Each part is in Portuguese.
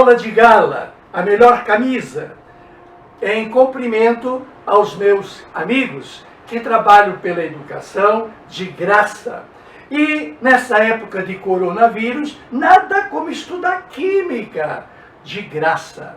sola de gala, a melhor camisa, em cumprimento aos meus amigos que trabalham pela educação de graça. E nessa época de coronavírus, nada como estudar química de graça.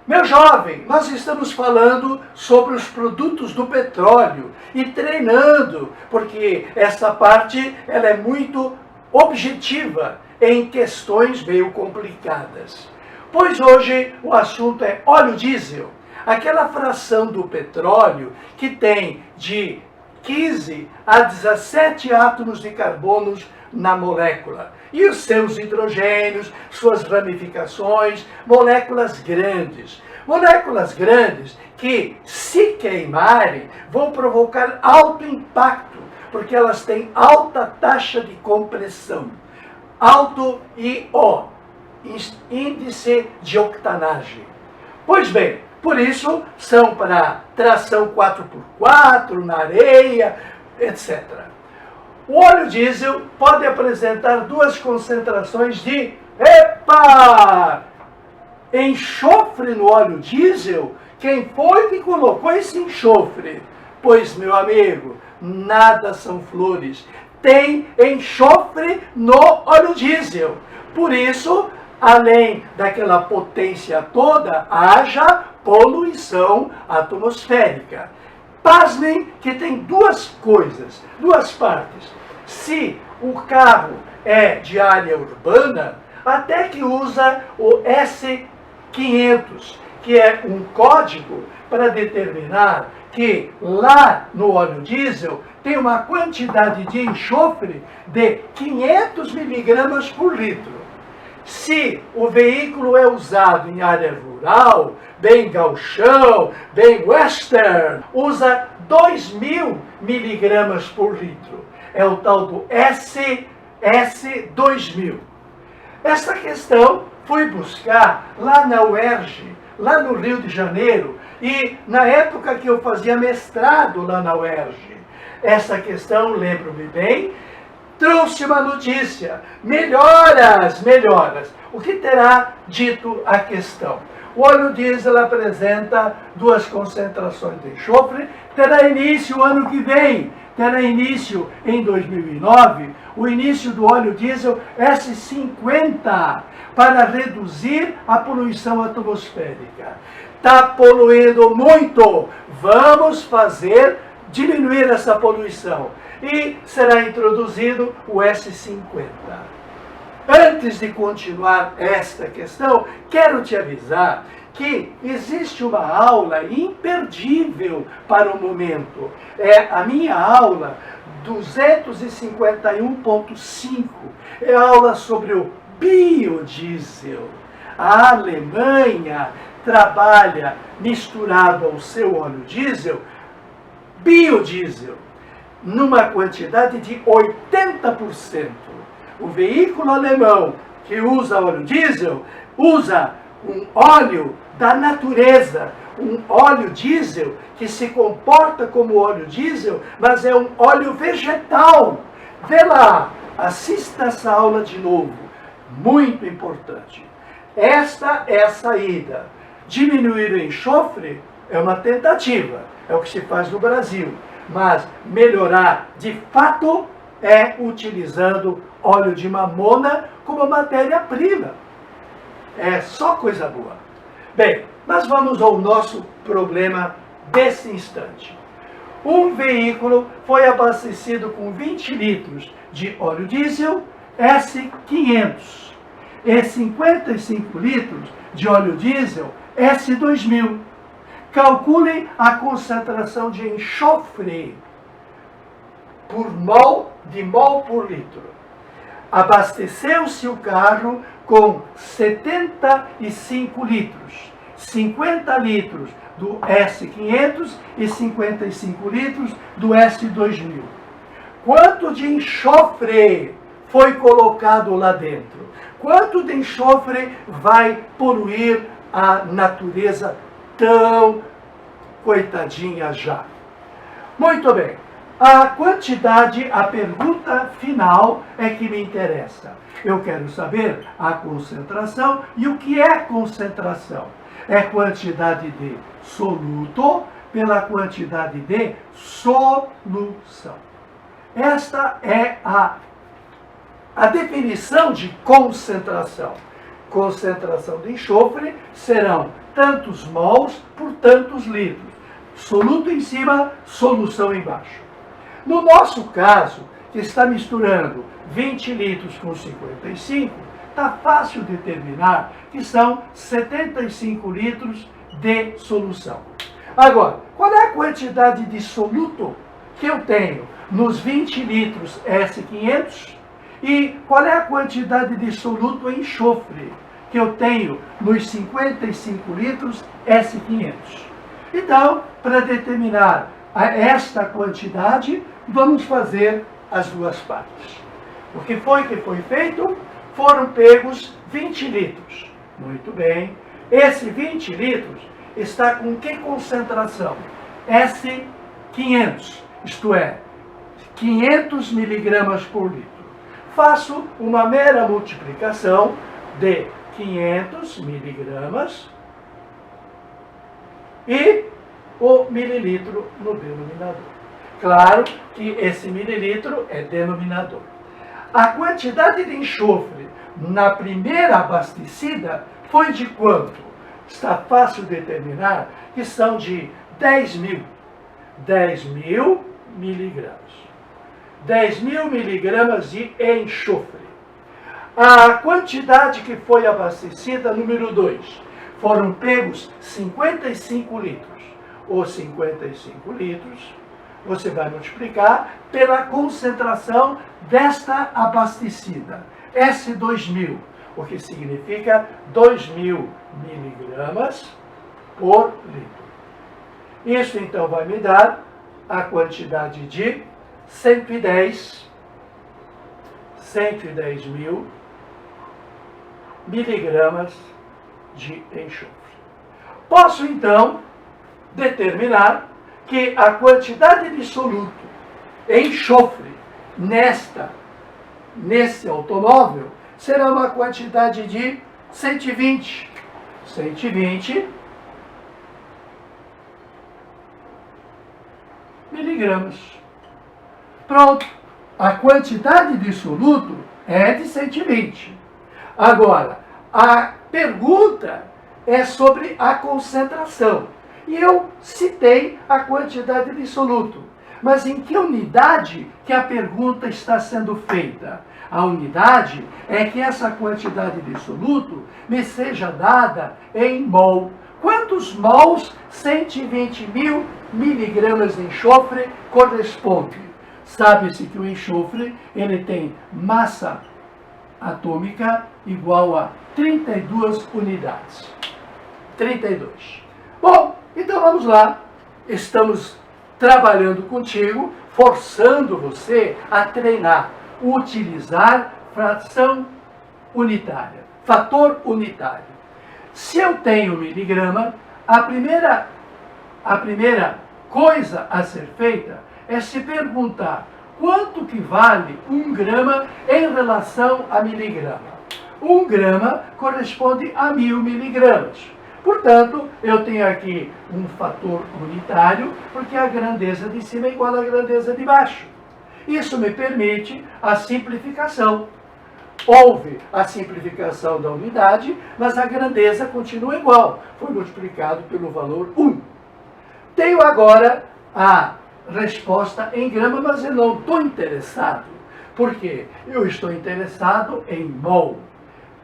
Meu jovem, nós estamos falando sobre os produtos do petróleo e treinando, porque essa parte ela é muito objetiva em questões meio complicadas. Pois hoje o assunto é óleo diesel, aquela fração do petróleo que tem de 15 a 17 átomos de carbono na molécula. E os seus hidrogênios, suas ramificações, moléculas grandes. Moléculas grandes que, se queimarem, vão provocar alto impacto, porque elas têm alta taxa de compressão. Alto IO, índice de octanagem. Pois bem, por isso são para tração 4x4, na areia, etc. O óleo diesel pode apresentar duas concentrações de enxofre no óleo diesel. Quem foi que colocou esse enxofre? Pois, meu amigo, nada são flores. Tem enxofre no óleo diesel. Por isso, além daquela potência toda, haja poluição atmosférica. Pasmem que tem duas coisas, duas partes. Se o carro é de área urbana, até que usa o S500, que é um código para determinar que lá no óleo diesel tem uma quantidade de enxofre de 500 miligramas por litro. Se o veículo é usado em área rural, bem gauchão, bem western, usa 2.000 miligramas por litro. É o tal do S2000. Essa questão fui buscar lá na UERJ, lá no Rio de Janeiro, e na época que eu fazia mestrado lá na UERJ. Essa questão, lembro-me bem, trouxe uma notícia, melhoras. O que terá dito a questão? O óleo diesel apresenta duas concentrações de enxofre, terá início o ano que vem, terá início em 2009, o início do óleo diesel S50, para reduzir a poluição atmosférica. Está poluindo muito, vamos diminuir essa poluição. E será introduzido o S50. Antes de continuar esta questão, quero te avisar que existe uma aula imperdível para o momento. É a minha aula 251.5. É a aula sobre o biodiesel. A Alemanha trabalha misturado ao seu óleo diesel, biodiesel, numa quantidade de 80%. O veículo alemão que usa óleo diesel, usa um óleo da natureza, um óleo diesel que se comporta como óleo diesel, mas é um óleo vegetal. Vê lá, assista essa aula de novo, muito importante. Esta é a saída. Diminuir o enxofre é uma tentativa, é o que se faz no Brasil. Mas melhorar de fato é utilizando óleo de mamona como matéria-prima. É só coisa boa. Bem, mas vamos ao nosso problema desse instante. Um veículo foi abastecido com 20 litros de óleo diesel S500 e 55 litros de óleo diesel S2000. Calculem a concentração de enxofre por mol por litro. Abasteceu-se o carro com 75 litros, 50 litros do S500 e 55 litros do S2000. Quanto de enxofre foi colocado lá dentro? Quanto de enxofre vai poluir a natureza tão coitadinha já? Muito bem. A quantidade, a pergunta final é que me interessa. Eu quero saber a concentração. E o que é concentração? É quantidade de soluto pela quantidade de solução. Esta é a definição de concentração. Concentração de enxofre serão tantos mols por tantos litros. Soluto em cima, solução embaixo. No nosso caso, que está misturando 20 litros com 55, está fácil determinar que são 75 litros de solução. Agora, qual é a quantidade de soluto que eu tenho nos 20 litros S500 e qual é a quantidade de soluto em enxofre que eu tenho nos 55 litros S500? Então, para determinar esta quantidade, vamos fazer as duas partes. O que foi feito? Foram pegos 20 litros. Muito bem. Esse 20 litros está com que concentração? S500, isto é, 500 miligramas por litro. Faço uma mera multiplicação de 500 miligramas e o mililitro no denominador. Claro que esse mililitro é denominador. A quantidade de enxofre na primeira abastecida foi de quanto? Está fácil determinar que são de 10.000 miligramas. 10.000 miligramas de enxofre. A quantidade que foi abastecida, número 2, foram pegos 55 litros. Os 55 litros, você vai multiplicar pela concentração desta abastecida, S2000, o que significa 2.000 miligramas por litro. Isso então vai me dar a quantidade de 110 mil miligramas de enxofre. Posso então determinar que a quantidade de soluto em enxofre nesse automóvel será uma quantidade de 120 miligramas. Pronto, a quantidade de soluto é de 120. Agora, a pergunta é sobre a concentração. E eu citei a quantidade de soluto. Mas em que unidade que a pergunta está sendo feita? A unidade é que essa quantidade de soluto me seja dada em mol. Quantos mols 120 mil miligramas de enxofre corresponde? Sabe-se que o enxofre ele tem massa atômica igual a 32 unidades. 32. Bom, então vamos lá. Estamos trabalhando contigo, forçando você a treinar, utilizar fração unitária, fator unitário. Se eu tenho miligrama, a primeira coisa a ser feita é se perguntar quanto que vale 1 grama em relação a miligrama. 1 grama corresponde a 1.000 miligramas. Portanto, eu tenho aqui um fator unitário, porque a grandeza de cima é igual à grandeza de baixo. Isso me permite a simplificação. Houve a simplificação da unidade, mas a grandeza continua igual. Foi multiplicado pelo valor 1. Tenho agora a resposta em grama, mas eu não estou interessado. Por quê? Eu estou interessado em mol.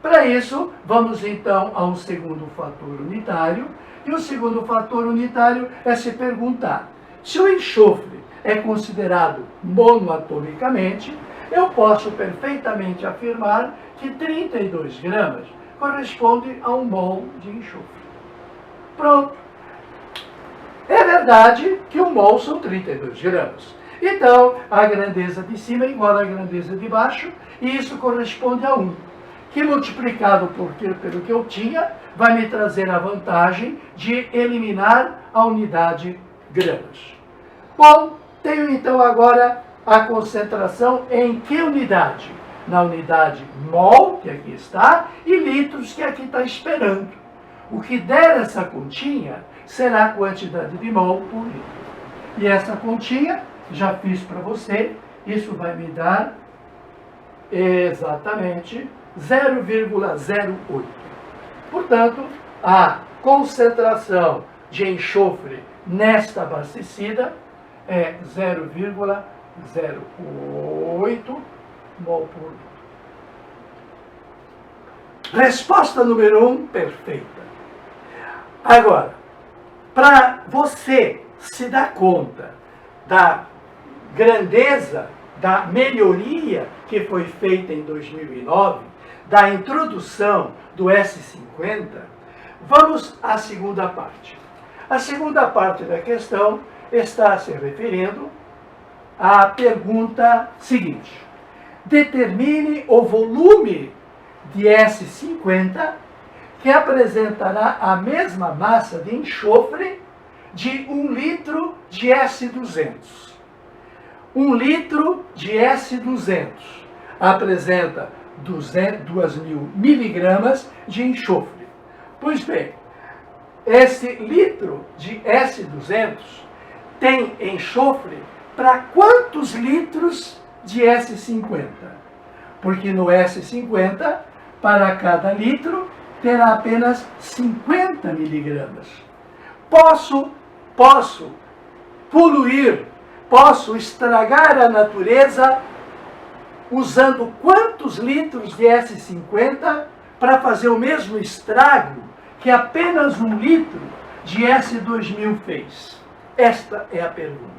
Para isso, vamos então a um segundo fator unitário. E o segundo fator unitário é se perguntar: se o enxofre é considerado monoatomicamente, eu posso perfeitamente afirmar que 32 gramas corresponde a 1 mol de enxofre. Pronto. É verdade que 1 mol são 32 gramas. Então, a grandeza de cima é igual à grandeza de baixo, e isso corresponde a 1. Que multiplicado pelo que eu tinha, vai me trazer a vantagem de eliminar a unidade gramas. Bom, Tenho então agora a concentração em que unidade? Na unidade mol, que aqui está, e litros, que aqui está esperando. O que der essa continha será a quantidade de mol por litro. E essa continha, já fiz para você, isso vai me dar exatamente 0,08. Portanto, a concentração de enxofre nesta abastecida é 0,08 mol por litro. Resposta número 1, perfeita. Agora, para você se dar conta da grandeza, da melhoria que foi feita em 2009, da introdução do S50, vamos à segunda parte. A segunda parte da questão está se referindo à pergunta seguinte: determine o volume de S50 que apresentará a mesma massa de enxofre de 1 litro de S200. 1 litro de S200 apresenta 2.000 miligramas de enxofre. Pois bem, esse litro de S200 tem enxofre para quantos litros de S50? Porque no S50, para cada litro, terá apenas 50 miligramas. Posso poluir, posso estragar a natureza usando quantos litros de S50 para fazer o mesmo estrago que apenas 1 litro de S2000 fez? Esta é a pergunta.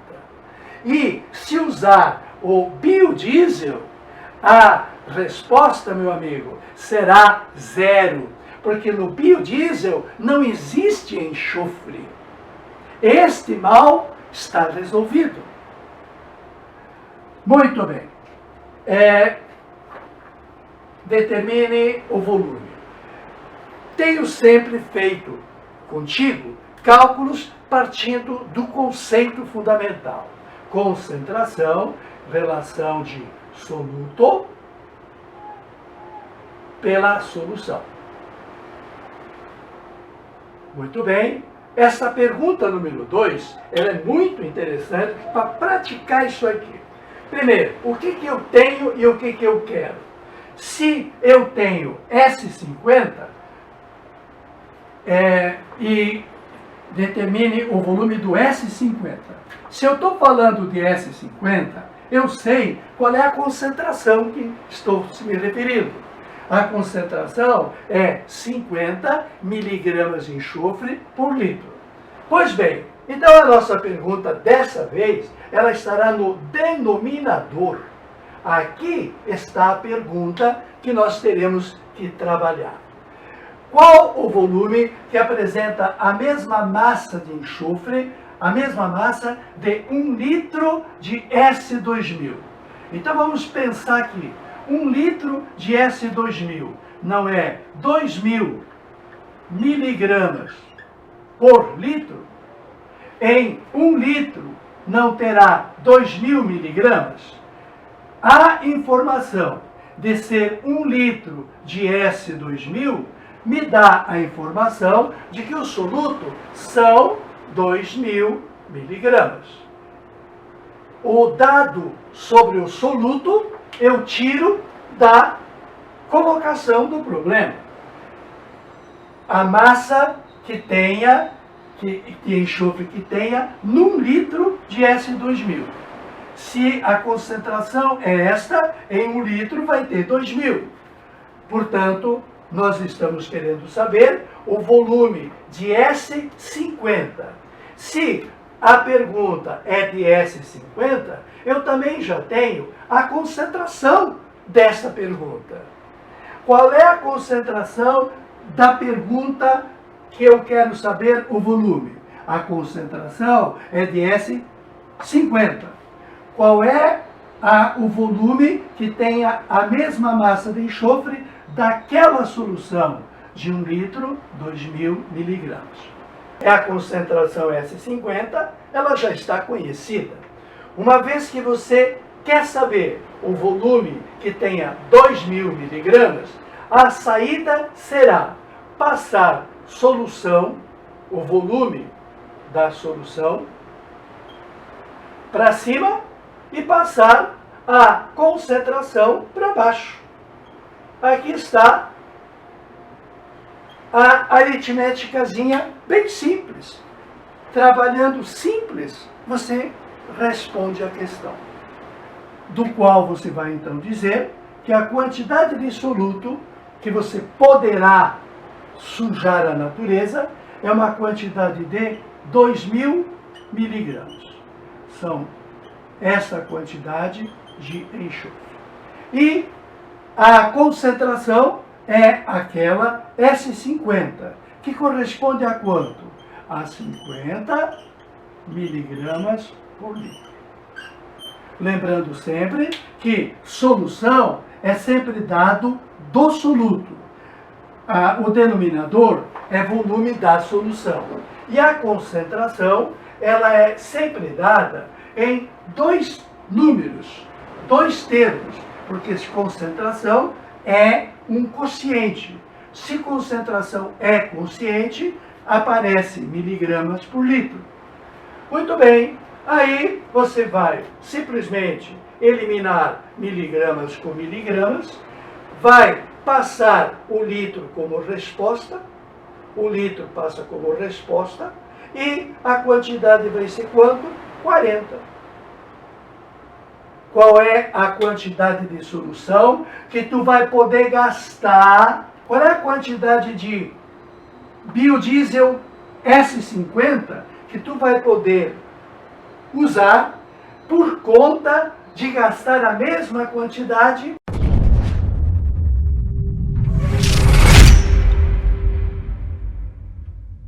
E se usar o biodiesel, a resposta, meu amigo, será 0, porque no biodiesel não existe enxofre. Este mal está resolvido. Muito bem. Determine o volume. Tenho sempre feito contigo cálculos partindo do conceito fundamental: concentração, relação de soluto pela solução. Muito bem. Essa pergunta número 2, ela é muito interessante para praticar isso aqui. Primeiro, o que eu tenho e o que eu quero? Se eu tenho S50, e determine o volume do S50. Se eu estou falando de S50, eu sei qual é a concentração que estou me referindo. A concentração é 50 miligramas de enxofre por litro. Pois bem, então a nossa pergunta dessa vez, ela estará no denominador. Aqui está a pergunta que nós teremos que trabalhar. Qual o volume que apresenta a mesma massa de enxofre, a mesma massa de 1 litro de S2000? Então vamos pensar aqui. 1 litro de S2000 não é 2.000 miligramas por litro? Em 1 litro não terá 2.000 miligramas? A informação de ser 1 litro de S2000 me dá a informação de que o soluto são 2.000 miligramas. O dado sobre o soluto eu tiro da colocação do problema. A massa que tenha, que enxofre que tenha, num litro de S2000. Se a concentração é esta, em 1 litro vai ter 2.000. Portanto, nós estamos querendo saber o volume de S50. Se a pergunta é de S50, eu também já tenho a concentração dessa pergunta. Qual é a concentração da pergunta que eu quero saber o volume? A concentração é de S50. Qual é o volume que tenha a mesma massa de enxofre daquela solução de 1 litro, 2.000 miligramas? A concentração S50, ela já está conhecida. Uma vez que você quer saber o volume que tenha 2.000 miligramas, a saída será passar solução, o volume da solução, para cima e passar a concentração para baixo. Aqui está a aritméticazinha bem simples. Trabalhando simples, você responde a questão. Do qual você vai então dizer que a quantidade de soluto que você poderá sujar a natureza é uma quantidade de 2.000 miligramas. São essa quantidade de enxofre. E a concentração é aquela S50, que corresponde a quanto? A 50 miligramas por litro. Lembrando sempre que solução é sempre dado do soluto. O denominador é volume da solução. E a concentração, ela é sempre dada em dois números, dois termos, porque concentração é um quociente. Se concentração é quociente, aparece miligramas por litro. Muito bem, aí você vai simplesmente eliminar miligramas com miligramas, vai passar o litro como resposta, o litro passa como resposta, e a quantidade vai ser quanto? 40. Qual é a quantidade de solução que tu vai poder gastar? Qual é a quantidade de biodiesel S50 que tu vai poder usar por conta de gastar a mesma quantidade